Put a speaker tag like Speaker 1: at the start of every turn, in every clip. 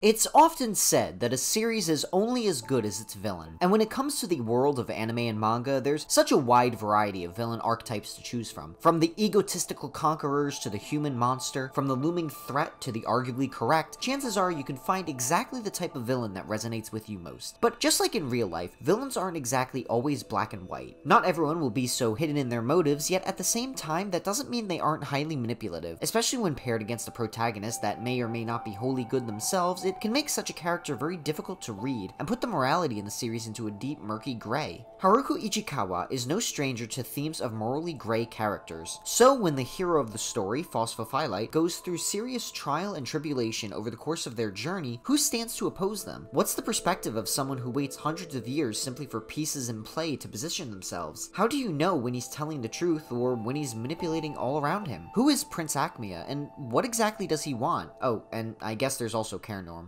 Speaker 1: It's often said that a series is only as good as its villain, and when it comes to the world of anime and manga, there's such a wide variety of villain archetypes to choose from the egotistical conquerors to the human monster, from the looming threat to the arguably correct. Chances are you can find exactly the type of villain that resonates with you most. But just like in real life, villains aren't exactly always black and white. Not everyone will be so hidden in their motives, yet at the same time, that doesn't mean they aren't highly manipulative, especially when paired against a protagonist that may or may not be wholly good themselves. It can make such a character very difficult to read, and put the morality in the series into a deep, murky gray. Haruko Ichikawa is no stranger to themes of morally gray characters, so when the hero of the story, Phosphophyllite, goes through serious trial and tribulation over the course of their journey, who stands to oppose them? What's the perspective of someone who waits hundreds of years simply for pieces in play to position themselves? How do you know when he's telling the truth or when he's manipulating all around him? Who is Prince Aechmea, and what exactly does he want? Oh, and I guess there's also Cairngorm.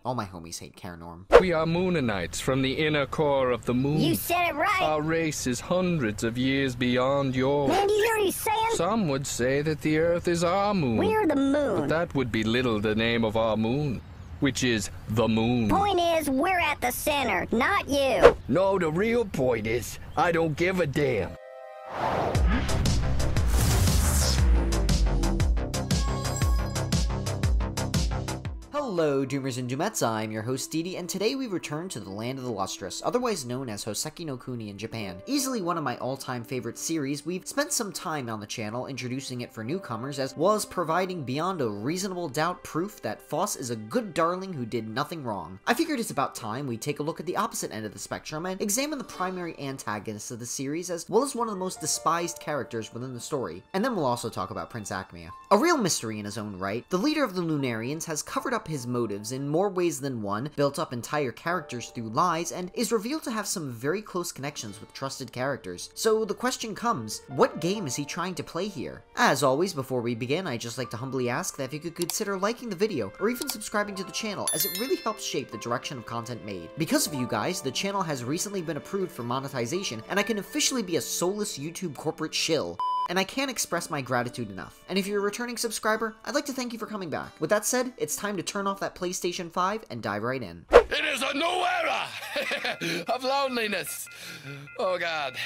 Speaker 1: All my homies hate Cairngorm.
Speaker 2: We are Moonanites from the inner core of the moon.
Speaker 3: You said it right!
Speaker 2: Our race is hundreds of years beyond yours.
Speaker 3: Man, do you hear what he's saying?
Speaker 2: Some would say that the Earth is our moon.
Speaker 3: We're the moon.
Speaker 2: But that would belittle the name of our moon, which is the moon.
Speaker 3: Point is, we're at the center, not you.
Speaker 4: No, the real point is, I don't give a damn.
Speaker 1: Hello Doomers and Doomettes, I'm your host Didi, and today we return to the land of the Lustrous, otherwise known as Houseki no Kuni in Japan. Easily one of my all-time favorite series, we've spent some time on the channel introducing it for newcomers, as well as providing beyond a reasonable doubt proof that Foss is a good darling who did nothing wrong. I figured it's about time we take a look at the opposite end of the spectrum and examine the primary antagonist of the series, as well as one of the most despised characters within the story. And then we'll also talk about Prince Aechmea. A real mystery in his own right, the leader of the Lunarians has covered up his motives in more ways than one, built up entire characters through lies, and is revealed to have some very close connections with trusted characters. So the question comes, what game is he trying to play here? As always, before we begin, I'd just like to humbly ask that if you could consider liking the video, or even subscribing to the channel, as it really helps shape the direction of content made. Because of you guys, the channel has recently been approved for monetization, and I can officially be a soulless YouTube corporate shill. And I can't express my gratitude enough. And if you're a returning subscriber, I'd like to thank you for coming back. With that said, it's time to turn off that PlayStation 5 and dive right in.
Speaker 4: It is a new era of loneliness. Oh God.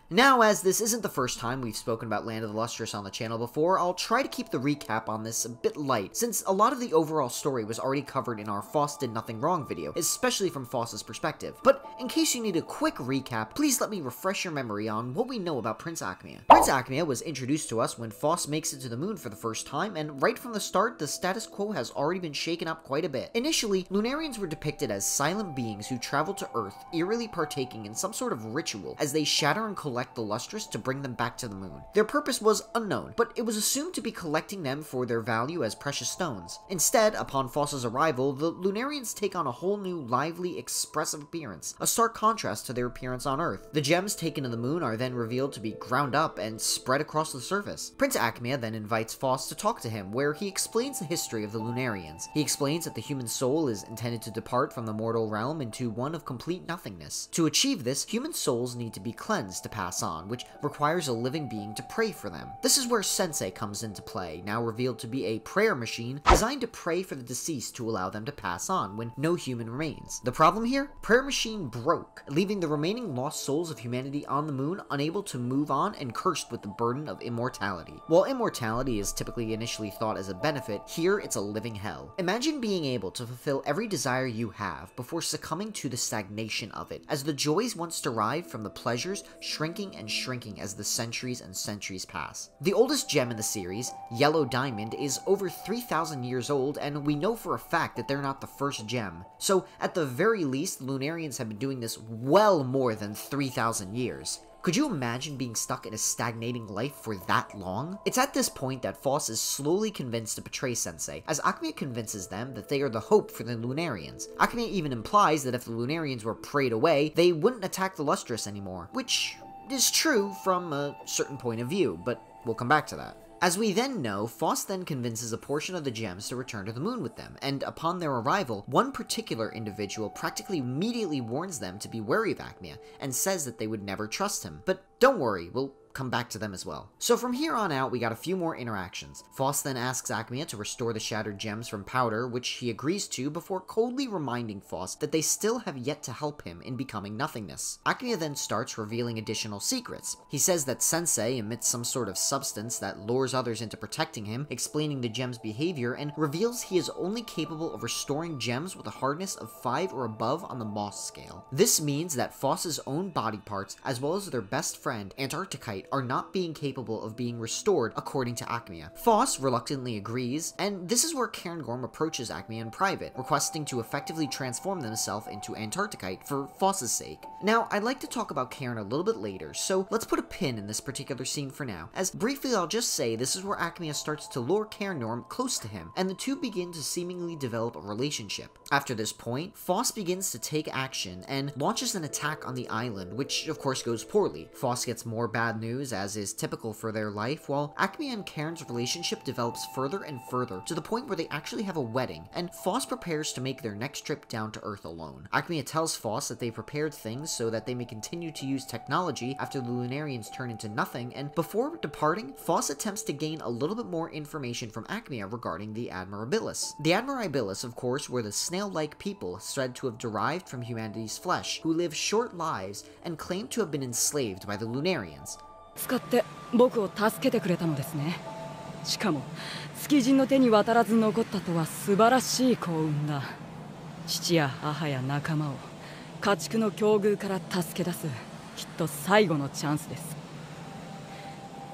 Speaker 1: Now, as this isn't the first time we've spoken about Land of the Lustrous on the channel before, I'll try to keep the recap on this a bit light, since a lot of the overall story was already covered in our Foss Did Nothing Wrong video, especially from Foss's perspective. But in case you need a quick recap, please let me refresh your memory on what we know about Prince Aechmea. Prince Aechmea was introduced to us when Foss makes it to the moon for the first time, and right from the start, the status quo has already been shaken up quite a bit. Initially, Lunarians were depicted as silent beings who traveled to Earth, eerily partaking in some sort of ritual, as they shatter and collect the Lustrous to bring them back to the moon. Their purpose was unknown, but it was assumed to be collecting them for their value as precious stones. Instead, upon Foss's arrival, the Lunarians take on a whole new, lively, expressive appearance, a stark contrast to their appearance on Earth. The gems taken to the moon are then revealed to be ground up and spread across the surface. Prince Aechmea then invites Foss to talk to him, where he explains the history of the Lunarians. He explains that the human soul is intended to depart from the mortal realm into one of complete nothingness. To achieve this, human souls need to be cleansed to pass on, which requires a living being to pray for them. This is where Sensei comes into play, now revealed to be a prayer machine designed to pray for the deceased to allow them to pass on when no human remains. The problem here? Prayer machine broke, leaving the remaining lost souls of humanity on the moon unable to move on and cursed with the burden of immortality. While immortality is typically initially thought as a benefit, here it's a living hell. Imagine being able to fulfill every desire you have before succumbing to the stagnation of it, as the joys once derived from the pleasures shrinking and shrinking as the centuries and centuries pass. The oldest gem in the series, Yellow Diamond, is over 3,000 years old, and we know for a fact that they're not the first gem. So, at the very least, the Lunarians have been doing this well more than 3,000 years. Could you imagine being stuck in a stagnating life for that long? It's at this point that Foss is slowly convinced to betray Sensei, as Aechmea convinces them that they are the hope for the Lunarians. Aechmea even implies that if the Lunarians were prayed away, they wouldn't attack the Lustrous anymore, which is true from a certain point of view, but we'll come back to that. As we then know, Foss then convinces a portion of the gems to return to the moon with them, and upon their arrival, one particular individual practically immediately warns them to be wary of Aechmea, and says that they would never trust him. But don't worry, we'll come back to them as well. So from here on out, we got a few more interactions. Phos then asks Aechmea to restore the shattered gems from Powder, which he agrees to before coldly reminding Phos that they still have yet to help him in becoming nothingness. Aechmea then starts revealing additional secrets. He says that Sensei emits some sort of substance that lures others into protecting him, explaining the gem's behavior, and reveals he is only capable of restoring gems with a hardness of 5 or above on the Moss scale. This means that Phos's own body parts, as well as their best friend, Antarcticite, are not being capable of being restored according to Aechmea. Phos reluctantly agrees, and this is where Cairngorm approaches Aechmea in private, requesting to effectively transform themselves into Antarcticite for Phos's sake. Now, I'd like to talk about Cairn a little bit later, so let's put a pin in this particular scene for now, as briefly I'll just say this is where Aechmea starts to lure Cairngorm close to him, and the two begin to seemingly develop a relationship. After this point, Phos begins to take action and launches an attack on the island, which of course goes poorly. Phos gets more bad news, as is typical for their life, while Aechmea and Cairn's relationship develops further and further to the point where they actually have a wedding, and Phos prepares to make their next trip down to Earth alone. Aechmea tells Phos that they prepared things so that they may continue to use technology after the Lunarians turn into nothing, and before departing, Phos attempts to gain a little bit more information from Aechmea regarding the Admirabilis. The Admirabilis, of course, were the snail-like people said to have derived from humanity's flesh, who live short lives and claim to have been enslaved by the Lunarians.
Speaker 5: 使って僕を助けてくれたのですね。しかも月人の手に渡らず残ったとは素晴らしい幸運だ。父や母や仲間を家畜の境遇から助け出すきっと最後のチャンスです。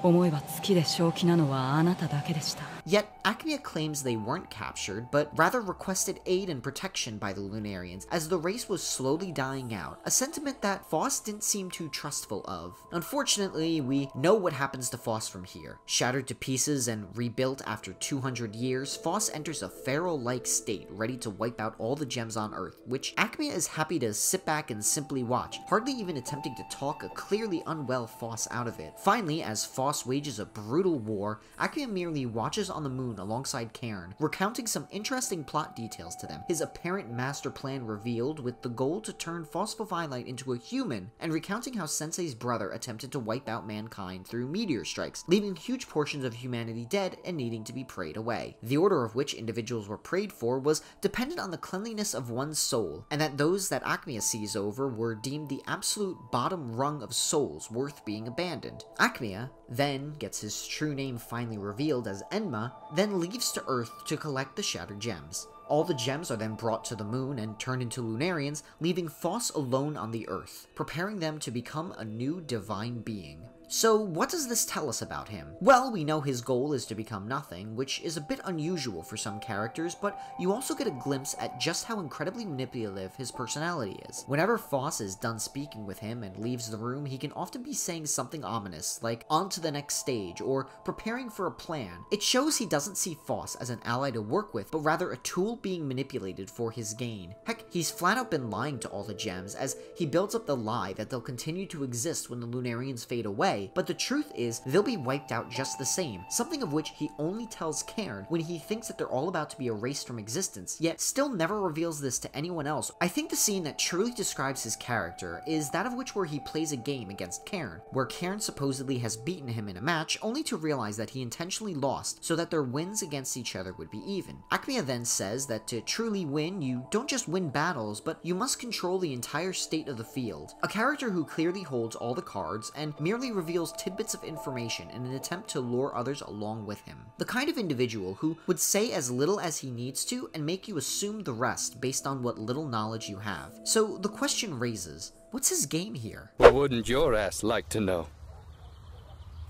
Speaker 5: 思えば月で正気なのはあなただけでした。
Speaker 1: Yet, Aechmea claims they weren't captured, but rather requested aid and protection by the Lunarians, as the race was slowly dying out, a sentiment that Phos didn't seem too trustful of. Unfortunately, we know what happens to Phos from here. Shattered to pieces and rebuilt after 200 years, Phos enters a pharaoh-like state, ready to wipe out all the gems on Earth, which Aechmea is happy to sit back and simply watch, hardly even attempting to talk a clearly unwell Phos out of it. Finally, as Phos wages a brutal war, Aechmea merely watches on the moon alongside Cairn, recounting some interesting plot details to them, his apparent master plan revealed with the goal to turn Phosphophyllite into a human, and recounting how Sensei's brother attempted to wipe out mankind through meteor strikes, leaving huge portions of humanity dead and needing to be prayed away. The order of which individuals were prayed for was dependent on the cleanliness of one's soul, and that those that Aechmea sees over were deemed the absolute bottom rung of souls worth being abandoned. Aechmea then gets his true name finally revealed as Enigma, then leaves to Earth to collect the shattered gems. All the gems are then brought to the moon and turned into Lunarians, leaving Phos alone on the Earth, preparing them to become a new divine being. So what does this tell us about him? Well, we know his goal is to become nothing, which is a bit unusual for some characters, but you also get a glimpse at just how incredibly manipulative his personality is. Whenever Phos is done speaking with him and leaves the room, he can often be saying something ominous, like on to the next stage, or preparing for a plan. It shows he doesn't see Phos as an ally to work with, but rather a tool being manipulated for his gain. Heck, he's flat out been lying to all the gems, as he builds up the lie that they'll continue to exist when the Lunarians fade away, but the truth is they'll be wiped out just the same, something of which he only tells Cairn when he thinks that they're all about to be erased from existence, yet still never reveals this to anyone else. I think the scene that truly describes his character is that of which where he plays a game against Cairn, where Cairn supposedly has beaten him in a match, only to realize that he intentionally lost so that their wins against each other would be even. Aechmea then says that to truly win, you don't just win battles, but you must control the entire state of the field. A character who clearly holds all the cards and merely reveals tidbits of information in an attempt to lure others along with him. The kind of individual who would say as little as he needs to and make you assume the rest based on what little knowledge you have. So the question raises, what's his game here?
Speaker 2: Well, wouldn't your ass like to know?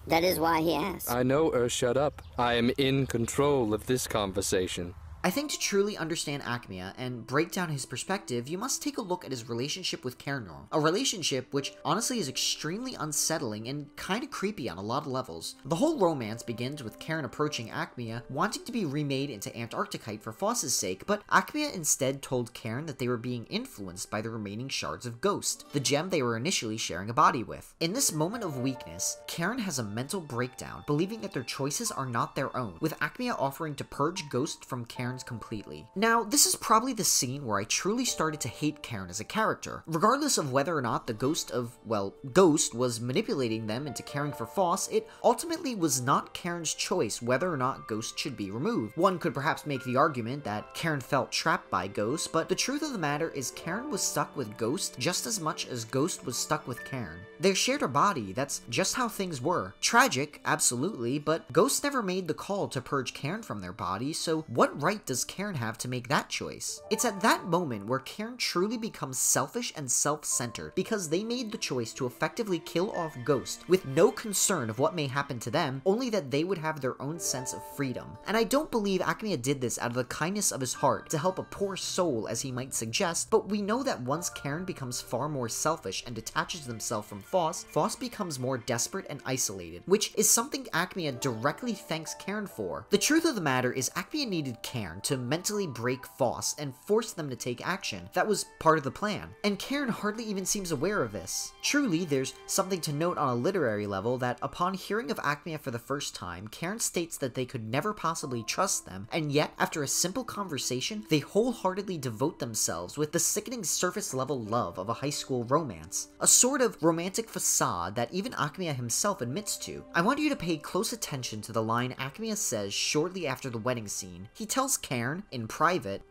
Speaker 3: That is why he asked.
Speaker 2: I know, shut up. I am in control of this conversation.
Speaker 1: I think to truly understand Aechmea and break down his perspective, you must take a look at his relationship with Cairngorm, a relationship which honestly is extremely unsettling and kinda creepy on a lot of levels. The whole romance begins with Cairn approaching Aechmea, wanting to be remade into Antarcticite for Phos's sake, but Aechmea instead told Cairn that they were being influenced by the remaining shards of Ghost, the gem they were initially sharing a body with. In this moment of weakness, Cairn has a mental breakdown, believing that their choices are not their own, with Aechmea offering to purge Ghost from Cairn Cairns completely. Now, this is probably the scene where I truly started to hate Cairn as a character. Regardless of whether or not the Ghost was manipulating them into caring for Phos, it ultimately was not Cairn's choice whether or not Ghost should be removed. One could perhaps make the argument that Cairn felt trapped by Ghost, but the truth of the matter is Cairn was stuck with Ghost just as much as Ghost was stuck with Cairn. They shared a body, that's just how things were. Tragic, absolutely, but Ghost never made the call to purge Cairn from their body, so what right does Cairn have to make that choice? It's at that moment where Cairn truly becomes selfish and self-centered, because they made the choice to effectively kill off Ghost with no concern of what may happen to them, only that they would have their own sense of freedom. And I don't believe Aechmea did this out of the kindness of his heart to help a poor soul, as he might suggest, but we know that once Cairn becomes far more selfish and detaches himself from Phos, Phos becomes more desperate and isolated, which is something Aechmea directly thanks Cairn for. The truth of the matter is Aechmea needed Cairn to mentally break Phos and force them to take action. That was part of the plan, and Cairn hardly even seems aware of this. Truly, there's something to note on a literary level that upon hearing of Aechmea for the first time, Cairn states that they could never possibly trust them, and yet, after a simple conversation, they wholeheartedly devote themselves with the sickening surface-level love of a high school romance. A sort of romantic facade that even Aechmea himself admits to. I want you to pay close attention to the line Aechmea says shortly after the wedding scene. He tells Cairn, in private,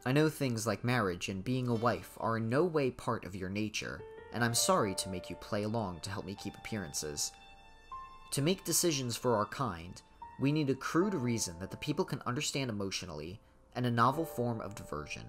Speaker 1: "I know things like marriage and being a wife are in no way part of your nature, and I'm sorry to make you play along to help me keep appearances. To make decisions for our kind, we need a crude reason that the people can understand emotionally, and a novel form of diversion."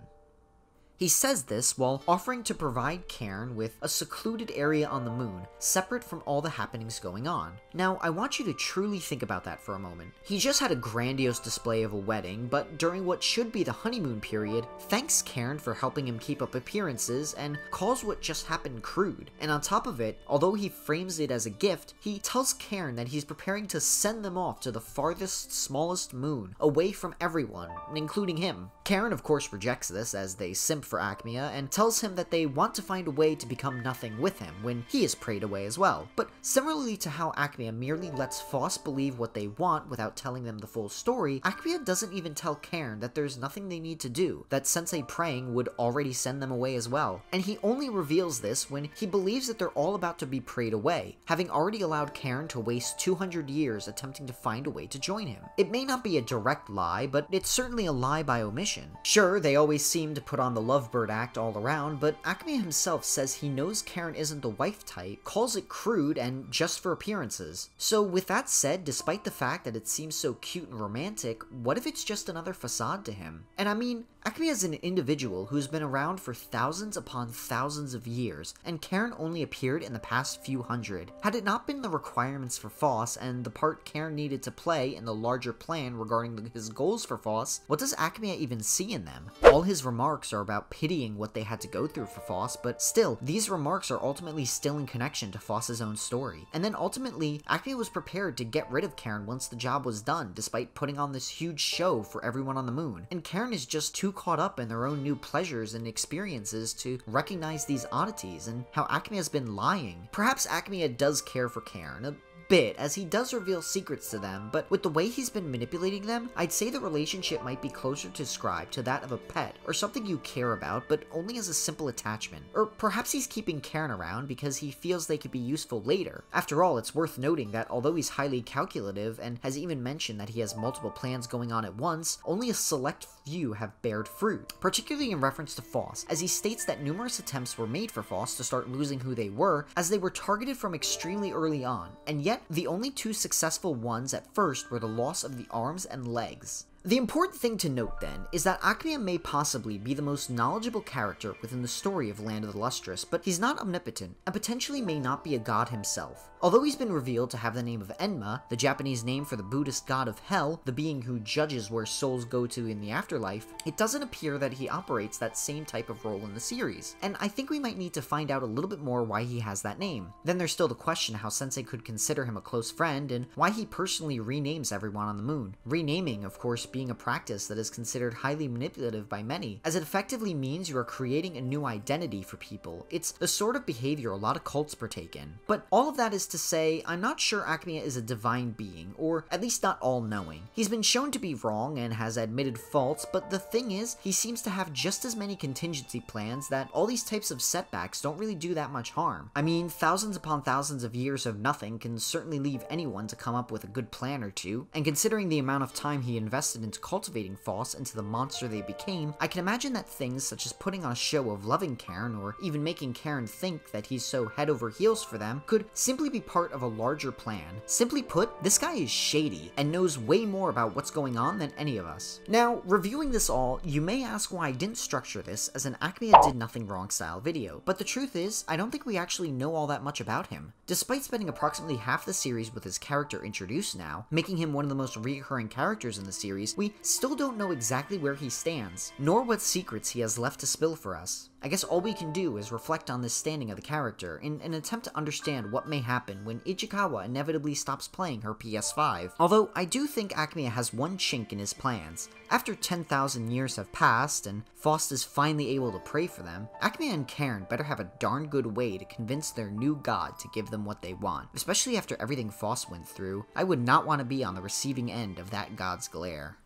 Speaker 1: He says this while offering to provide Cairn with a secluded area on the moon, separate from all the happenings going on. Now, I want you to truly think about that for a moment. He just had a grandiose display of a wedding, but during what should be the honeymoon period, thanks Cairn for helping him keep up appearances and calls what just happened crude. And on top of it, although he frames it as a gift, he tells Cairn that he's preparing to send them off to the farthest, smallest moon, away from everyone, including him. Cairn, of course, rejects this as they simp for Aechmea and tells him that they want to find a way to become nothing with him when he is prayed away as well. But similarly to how Aechmea merely lets Phos believe what they want without telling them the full story, Aechmea doesn't even tell Cairn that there's nothing they need to do, that Sensei praying would already send them away as well. And he only reveals this when he believes that they're all about to be prayed away, having already allowed Cairn to waste 200 years attempting to find a way to join him. It may not be a direct lie, but it's certainly a lie by omission. Sure, they always seem to put on the lovebird act all around, but Aechmea himself says he knows Cairn isn't the wife type, calls it crude and just for appearances. So with that said, despite the fact that it seems so cute and romantic, what if it's just another facade to him? And I mean, Aechmea is an individual who's been around for thousands upon thousands of years, and Cairn only appeared in the past few hundred. Had it not been the requirements for Phos and the part Cairn needed to play in the larger plan regarding his goals for Phos, what does Aechmea even see in them? All his remarks are about pitying what they had to go through for Phos, but still, these remarks are ultimately still in connection to Phos's own story. And then ultimately, Aechmea was prepared to get rid of Cairn once the job was done, despite putting on this huge show for everyone on the moon. And Cairn is just too caught up in their own new pleasures and experiences to recognize these oddities and how Aechmea has been lying. Perhaps Aechmea does care for Cairn, a bit, as he does reveal secrets to them, but with the way he's been manipulating them, I'd say the relationship might be closer to describe to that of a pet, or something you care about, but only as a simple attachment. Or perhaps he's keeping Cairn around because he feels they could be useful later. After all, it's worth noting that although he's highly calculative and has even mentioned that he has multiple plans going on at once, only a select few have bared fruit, particularly in reference to Phos, as he states that numerous attempts were made for Phos to start losing who they were, as they were targeted from extremely early on, and yet the only two successful ones at first were the loss of the arms and legs. The important thing to note then is that Aechmea may possibly be the most knowledgeable character within the story of Land of the Lustrous, but he's not omnipotent, and potentially may not be a god himself. Although he's been revealed to have the name of Enma, the Japanese name for the Buddhist god of hell, the being who judges where souls go to in the afterlife, it doesn't appear that he operates that same type of role in the series, and I think we might need to find out a little bit more why he has that name. Then there's still the question how Sensei could consider him a close friend, and why he personally renames everyone on the moon. Renaming, of course, being a practice that is considered highly manipulative by many, as it effectively means you are creating a new identity for people. It's the sort of behavior a lot of cults partake in. But all of that is to say, I'm not sure Aechmea is a divine being, or at least not all-knowing. He's been shown to be wrong and has admitted faults, but the thing is, he seems to have just as many contingency plans that all these types of setbacks don't really do that much harm. I mean, thousands upon thousands of years of nothing can certainly leave anyone to come up with a good plan or two, and considering the amount of time he invested into cultivating Phos into the monster they became, I can imagine that things such as putting on a show of loving Cairn, or even making Cairn think that he's so head over heels for them, could simply be part of a larger plan. Simply put, this guy is shady, and knows way more about what's going on than any of us. Now, reviewing this all, you may ask why I didn't structure this as an Aechmea did nothing wrong style video, but the truth is, I don't think we actually know all that much about him. Despite spending approximately half the series with his character introduced now, making him one of the most recurring characters in the series, we still don't know exactly where he stands, nor what secrets he has left to spill for us. I guess all we can do is reflect on this standing of the character in an attempt to understand what may happen when Ichikawa inevitably stops playing her PS5. Although I do think Aechmea has one chink in his plans. After 10,000 years have passed and Faust is finally able to pray for them, Aechmea and Cairn better have a darn good way to convince their new god to give them what they want. Especially after everything Faust went through, I would not want to be on the receiving end of that god's glare.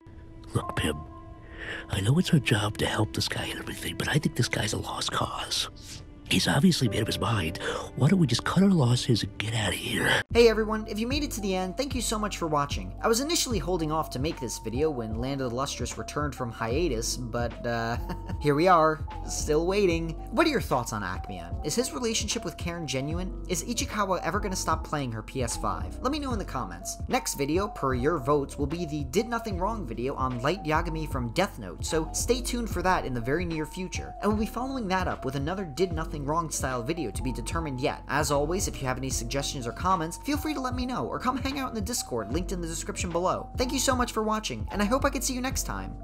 Speaker 6: Look, Pim, I know it's our job to help this guy and everything, but I think this guy's a lost cause. He's obviously made up his mind. Why don't we just cut our losses and get out of here?
Speaker 1: Hey everyone, if you made it to the end, thank you so much for watching. I was initially holding off to make this video when Land of the Lustrous returned from hiatus, but here we are, still waiting. What are your thoughts on Aechmea? Is his relationship with Cairn genuine? Is Ichikawa ever going to stop playing her PS5? Let me know in the comments. Next video, per your votes, will be the Did Nothing Wrong video on Light Yagami from Death Note, so stay tuned for that in the very near future. And we'll be following that up with another Did Nothing Wrong style video to be determined yet. As always, if you have any suggestions or comments, feel free to let me know, or come hang out in the Discord linked in the description below. Thank you so much for watching, and I hope I can see you next time.